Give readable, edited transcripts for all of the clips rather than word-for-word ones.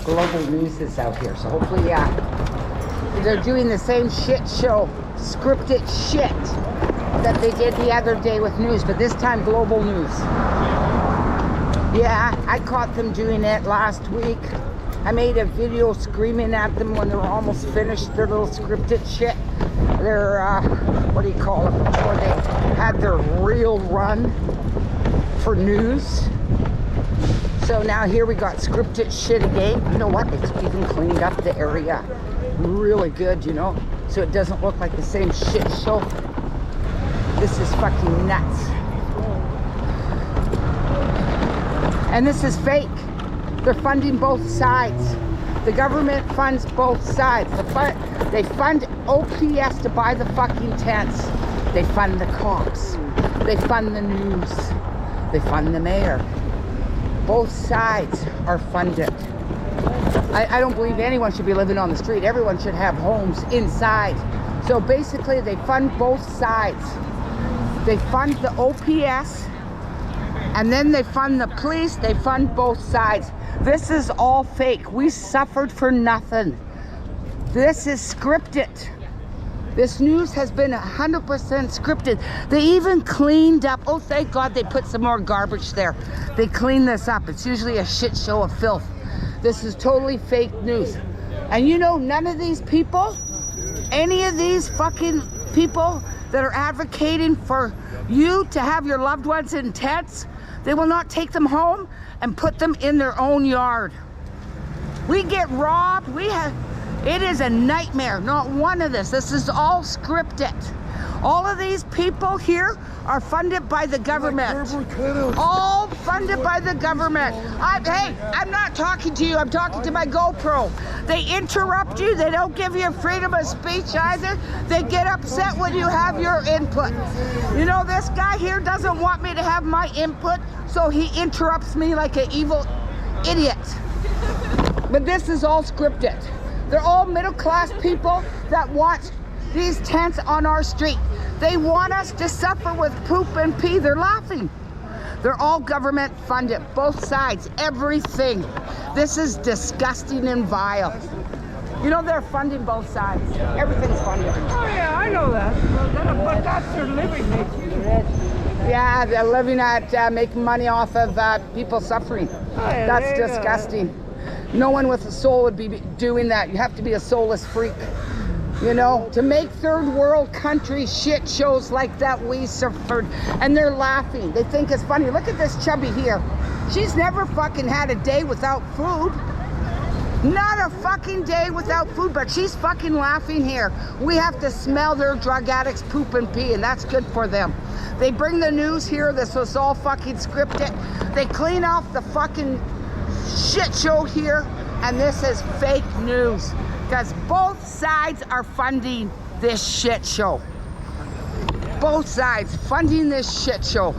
Global News is out here. So hopefully, they're doing the same shit show, scripted shit that they did the other day with news, but this time Global News. Yeah, I caught them doing it last week. I made a video screaming at them when they were almost finished their little scripted shit. Their, what do you call it, before they had their real run for news. So now here we got scripted shit again. You know what? It's even cleaned up the area really good, you know? So it doesn't look like the same shit show. This is fucking nuts. And this is fake. They're funding both sides. The government funds both sides. They fund OPS to buy the fucking tents. They fund the cops. They fund the news. They fund the mayor. Both sides are funded. I don't believe anyone should be living on the street. Everyone should have homes inside. So basically they fund both sides. They fund the OPS and then they fund the police. They fund both sides. This is all fake. We suffered for nothing. This is scripted. This news has been 100% scripted. They even cleaned up. Oh, thank God they put some more garbage there. They cleaned this up. It's usually a shit show of filth. This is totally fake news. And you know, none of these people, any of these fucking people that are advocating for you to have your loved ones in tents, they will not take them home and put them in their own yard. We get robbed. It is a nightmare. Not one of this. This is all scripted. All of these people here are funded by the government. All funded by the government. Hey, I'm not talking to you. I'm talking to my GoPro. They interrupt you. They don't give you freedom of speech either. They get upset when you have your input. You know, this guy here doesn't want me to have my input, so he interrupts me like an evil idiot. But this is all scripted. They're all middle-class people that want these tents on our street. They want us to suffer with poop and pee. They're laughing. They're all government funded, both sides, everything. This is disgusting and vile. You know, they're funding both sides. Everything's funded. Oh yeah, I know that. But that's their living. Yeah, they're living at making money off of people suffering. Oh, yeah, That's disgusting. No one with a soul would be doing that. You have to be a soulless freak. You know, to make third world country shit shows like that we suffered. And they're laughing. They think it's funny. Look at this chubby here. She's never fucking had a day without food. Not a fucking day without food, but she's fucking laughing here. We have to smell their drug addicts poop and pee, and that's good for them. They bring the news here. This was all fucking scripted. They clean off the fucking shit show here, and this is fake news. Because both sides are funding this shit show. Both sides funding this shit show.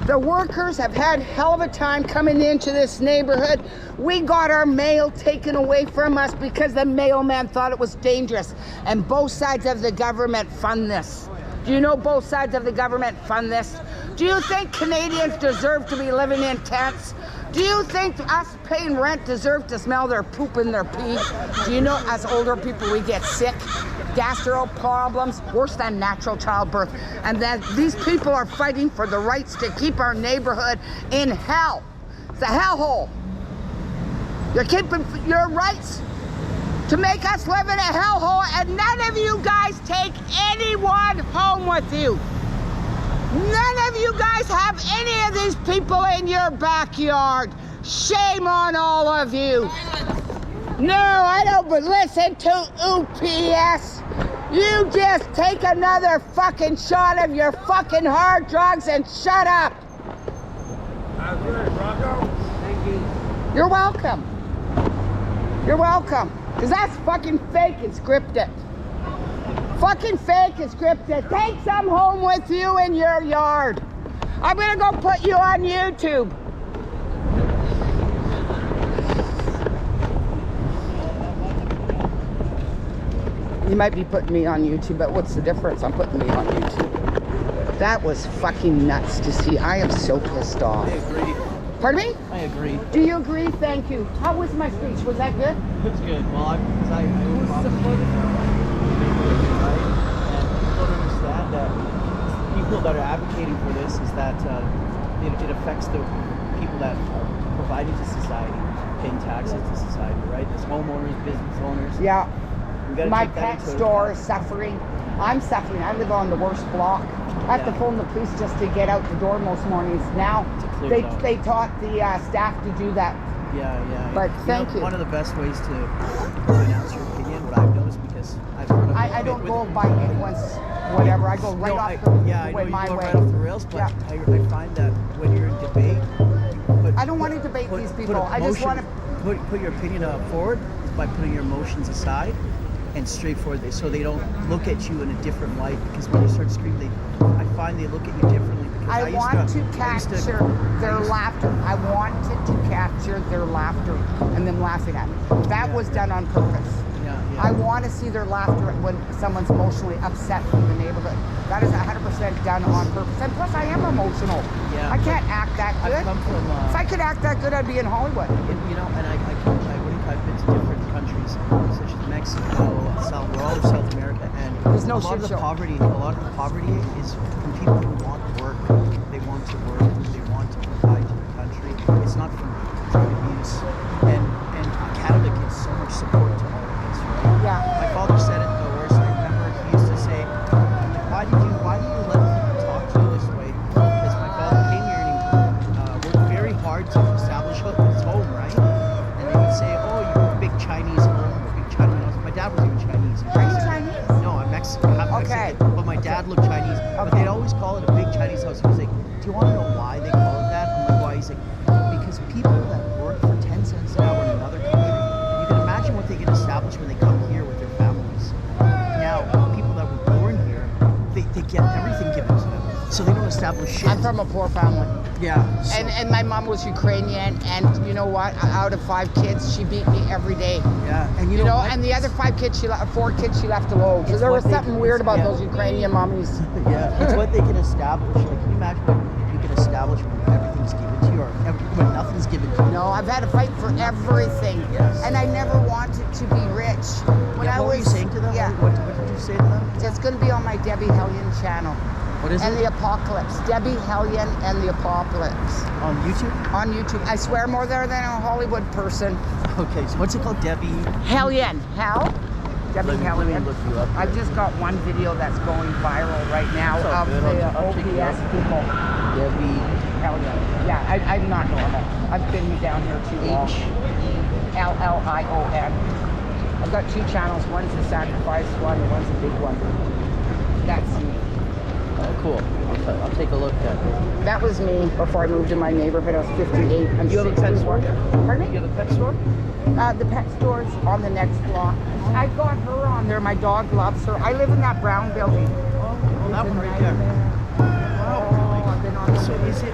The workers have had hell of a time coming into this neighborhood. We got our mail taken away from us because the mailman thought it was dangerous. And both sides of the government fund this. Do you know both sides of the government fund this? Do you think Canadians deserve to be living in tents? Do you think us paying rent deserve to smell their poop and their pee? Do you know as older people we get sick? Gastro problems, worse than natural childbirth. And that these people are fighting for the rights to keep our neighborhood in hell. It's a hellhole. You're keeping your rights to make us live in a hellhole, and none of you guys take anyone home with you. None of you guys have any of these people in your backyard. Shame on all of you. No, I don't listen to UPS. You just take another fucking shot of your fucking hard drugs and shut up. Thank you. You're welcome. You're welcome. Because that's fucking fake and scripted. Fucking fake and scripted. Take some home with you in your yard. I'm gonna go put you on YouTube. You might be putting me on YouTube, but what's the difference? I'm putting me on YouTube. That was fucking nuts to see. I am so pissed off. Pardon me? I agree. Do you agree? Thank you. How was my speech? Was that good? It's good. Well, because I own property, right? And people don't understand that people that are advocating for this is that it affects the people that are providing to society, paying taxes to society, right? There's homeowners, business owners. Yeah. We gotta My take that pet into store account. is suffering. I'm suffering. I live on the worst block. I have to Yeah. phone the police just to get out the door most mornings. Now, To clear they it out. they taught the staff to do that. Yeah. But thank you. One of the best ways to announce your opinion, what I've noticed, because I've run I don't go by anyone's whatever. I go right off I the know way, you my go way. right off the rails, but Yeah. I find that when you're in debate, I don't want to debate these people. I just want to. put your opinion forward by putting your emotions aside and straightforward, so they don't look at you in a different light. Because when you start screaming, I find they look at you differently. Because I want to capture their laughter. I wanted to capture their laughter and them laughing at me. That was done on purpose. I want to see their laughter when someone's emotionally upset from the neighborhood. That is 100% done on purpose. And plus, I am emotional. Yeah, I can't act that good. I've come from. If I could act that good, I'd be in Hollywood. And I've been to different countries such as Mexico, we're all of South America, and There's no a lot of shit the show. poverty is from people who want work. They want to work. They want to provide to the country. It's not from drug abuse. And Canada gives so much support to all of this, right? Yeah. My father said it the worst. I remember he used to say, why do you let people talk to you this way? Because my father came here and he worked very hard to establish his home, right? And they would say, oh, you're a big Chinese home, a big Chinese house. My dad was even Chinese. Are you Chinese? No, I'm Mexican. Okay. But my dad looked Chinese. But they'd always call it a big Chinese house. He was like, do you want to know why they call it that? I'm like, why? He's like, because people that work for 10 cents an hour in another country, you can imagine what they can establish when they come here with their families. Now, people that were born here, they get everything given to them. So they don't establish shit. I'm from a poor family. Yeah. So, And my mom was Ukrainian, and you know what? Out of 5 kids, she beat me every day. yeah. And You know, what? and the other 4 kids she left alone. So It's there what was they something do. weird about Yeah. those Ukrainian mommies. Yeah, it's what they can establish. Like, can you imagine what you can establish when everything's given to you, or when nothing's given to you? No, I've had to fight for everything, Yes. and I never wanted to be rich. When Yeah, I what was, were you saying to them? yeah, What did you say to them? it's going to be on my Debbie Hellion channel. What is And it? the Apocalypse. Debbie Hellion and the Apocalypse. On YouTube? On YouTube. I swear more there than a Hollywood person. Okay, so what's it called? Debbie? Hellion. Hell? Debbie Let me Hellion. look you up. I've just got one video that's going viral right now It's all of good. the I'll check it OPS out. people. Debbie Hellion. Yeah, I'm not normal. I've been down here too long. Hellion. I've got 2 channels. One's a sacrifice one, and one's a big one. That's me. Oh, cool. I'll take a look at it. That was me before I moved to my neighborhood. I was 58. I'm You have a pet 61. store? Pardon me? You have a pet store? The pet store's on the next block. I got her on there. My dog loves her. I live in that brown building. Oh, that one right there. Oh, I've been on So is it